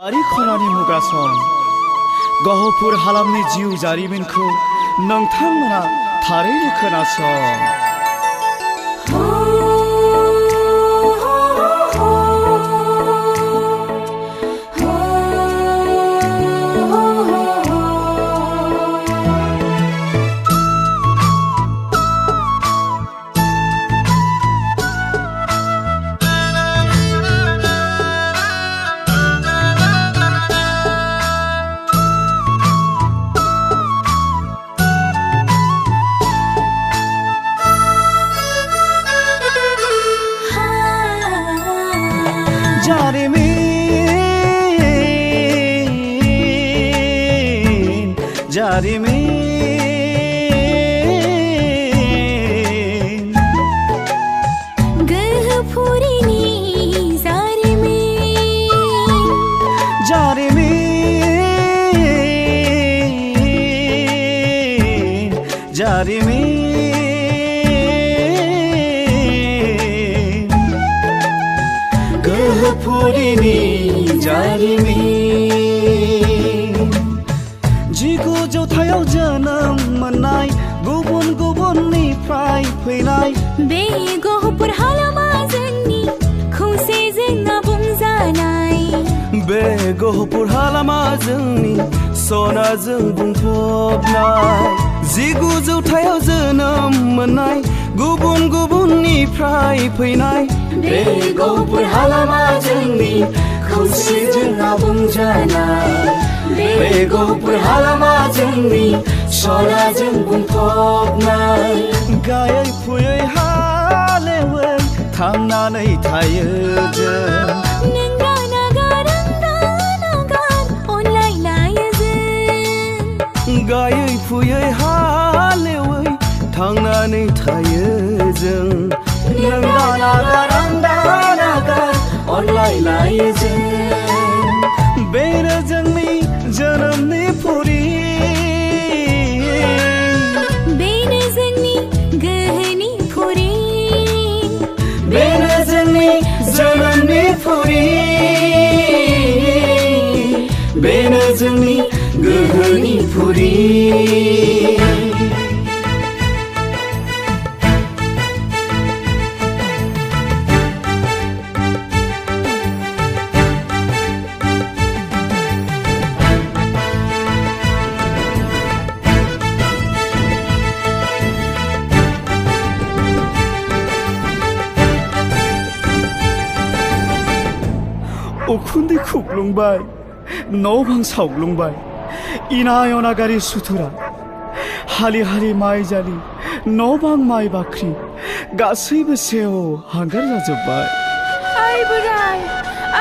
बारि खनानि मुगा सम गहपुर हालामनि जिउ जारिमिनखौ नोंथांमोना थारैनो खोनासं। जारिमिन गहपुरनि जारिमिन गहपुरनि जारिमिन जौथायाव जोनोम मोननाय गुबुन गुबुननिफ्राय फैनाय बे गहपुर हालामा जोंनि खौसेजों आबुं जानाय बे गहपुर हालामा जोंनि सनाजों बुंफबनाय 19 जौथायाव जोनोम मोननाय गुबुन गुबुननिफ्राय फैनाय बे गहपुर हालामा जोंनि खौसेजों आबुं जानाय बे गहपुर हालामा जोंनि सनाजों बुंफबनाय गायै फुयै हालेवै थांनानै थायो जों नोंगा नागार अनलायलायो जों गायै फुयै हालेवै थांनानै थायो जों नोंगा नागार अनलायलायो जों बेनो जोंनि जोनोमनि फुरि बेनो जोंनि गोहोनि फुरि बेनो जोंनि जोनोमनि फुरि बेनो जोंनि गोहोनि फुरि उखुन्दै खुग्लुंबाय न' बां सावग्लुंबाय इनाय अनागारि सुथुरा हालि हालि माइ जालि न' बां माइ बाख्रि गासैबो सेव हांगार जाजोब्बाय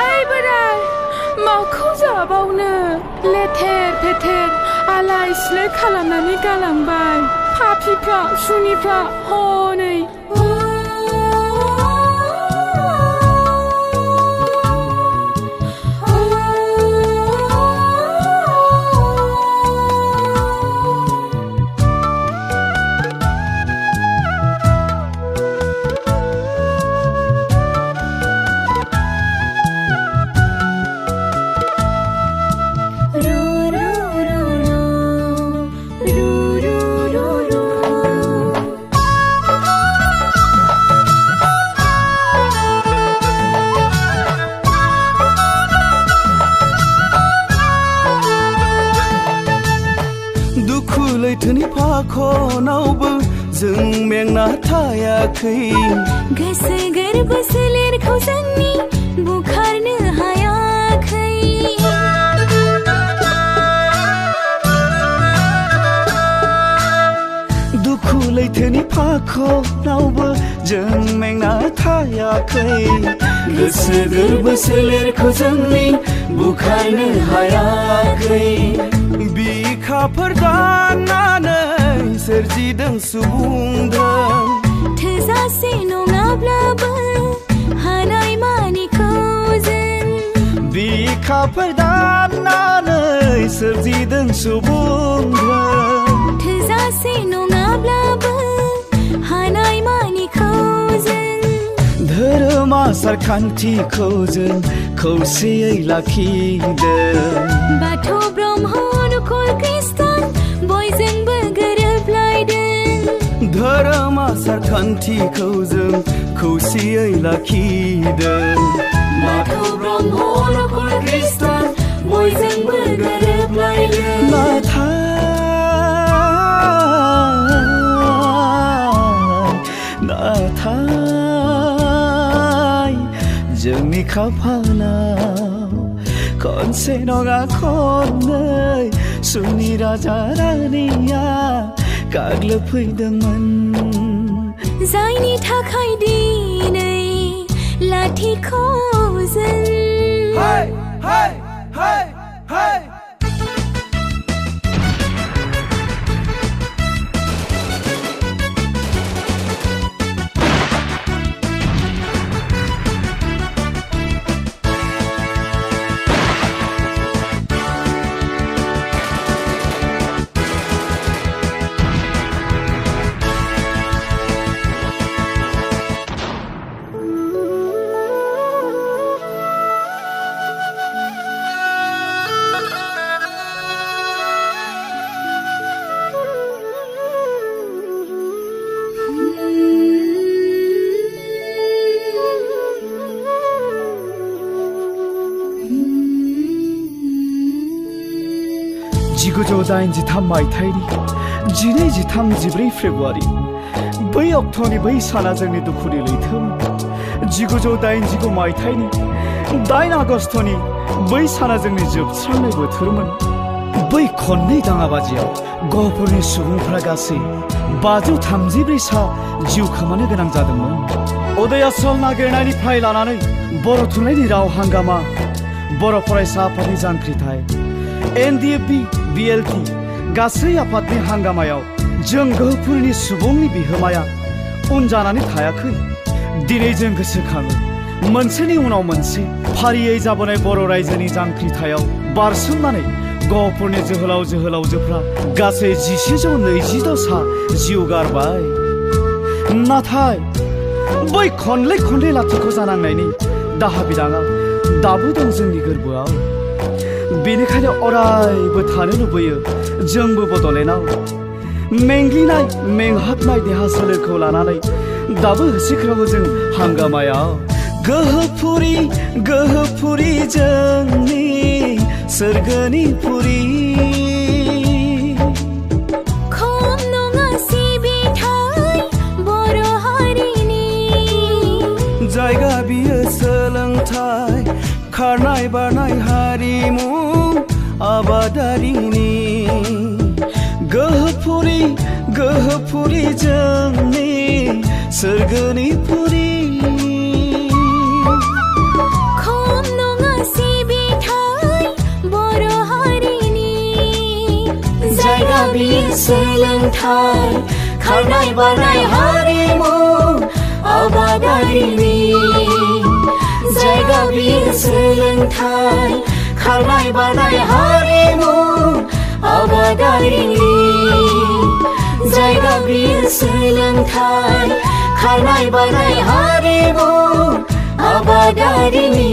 आइ बोराय माखौ जाबावनो लेथेर फेथेर आलाय सिलाय खालामनानै गालांबाय पापिफ्रा सुनिफ्रा हनै लैथोनि फाखनावबो जों मेंना थायाखै गोसो गोरबो सोलेरखौ जोंनि बुखारनो हायाखै दुखु लैथोनि फाखनावबो जों मेंना थायाखै गोसो गोरबो सोलेरखौ जोंनि बुखारनो हायाखै बिखाफोर दाननानै सोरजिदों सुबुंदों थोजासे नङाब्लाबो हानाय मानिखौ जों बिखाफोर दाननानै सोरजिदों सुबुंदों थोजासे नङाब्लाबो हानाय मानिखौ जों धोरोम धोरोम आसारखान्थिखौ जों खौसेयै लाखिदों बाथौ ब्रह्म नखर खृष्टान बयजोंबो गोरोबलायदों धोरोम आसारखान्थिखौ जों खौसेयै लाखिदों बाथौ ब्रह्म नखर खृष्टान बयजोंबो गोरोबलायदों नाथाय जोंनि खाफालाव खनसे नङा खननै सुनि राजा रानिया गाग्लोबफैदोंमोन जायनि थाखाय दिनै लाथिख' जों Hey! Hey! Hey! Hey! जिगुजौ 83 मायथाइनि 12-14 फेब्रुवारि बै अक्ट'नि बै साना जोंनि दुखुनि लैथोमोन 1989 मायथाइनि 8 आगस्तनि बै साना जोंनि जोबस्रांनाय बोथोरमोन बै खननै दाङाबाजियाव गहपुरनि सुबुंफ्रा गासै 534 सा जिउ खोमानो गोनां जादोंमोन उदय आसल नागिरनायनिफ्राय लानानै बर' थुनलाइनि राव हांगामा बर' फरायसा आफादनि जांख्रिथाय NDFB BLT गासै आफादनि हांगामायाव जों गहपुरनि सुबुंनि बिहोमाया उन जानानै थायाखै दिनै जों गोसोखाङो मोनसेनि उनाव मोनसे फारियै जाबोनाय बर' रायजोनि जांख्रिथायाव बारसोमनानै गहपुरनि जोहोलाव जोहोलावजोफ्रा गासै 1126 सा जिउ गारबाय नाथाय बै खनले लाथिख' जानांनायनि दाहा बिदाङा दाबो दं जोंनि गोरबोआव बेनिखायनो अरायबो थानो लुबैयो जोंबो बड'लेण्डआव मेंग्लिनाय मेंहाबनाय देहा सोलेरखौ लानानै दाबो होसिख्रावो जों हांगामायाव गोहोफुरि जोंनि सोरगोनि पुरि खम नङा सिबिथाय बर' हारिनि जायगा बियो सोलोंथाय खारनाय बारनाय हारिमु आबादारिनि गोहोफुरि जोंनि सोरगोनि पुरि खम नङा सिबिथाय बर' हारिनि जायगा बियो सोलोंथाय खारनाय बारनाय हारिमु आबादारिनि जायगा बियो सोलोंथाय खारनाय बारनाय हारिमु आबादारिनि जायगा बियो सोलोंथाय खारनाय बारनाय हारिमु आबादारिनि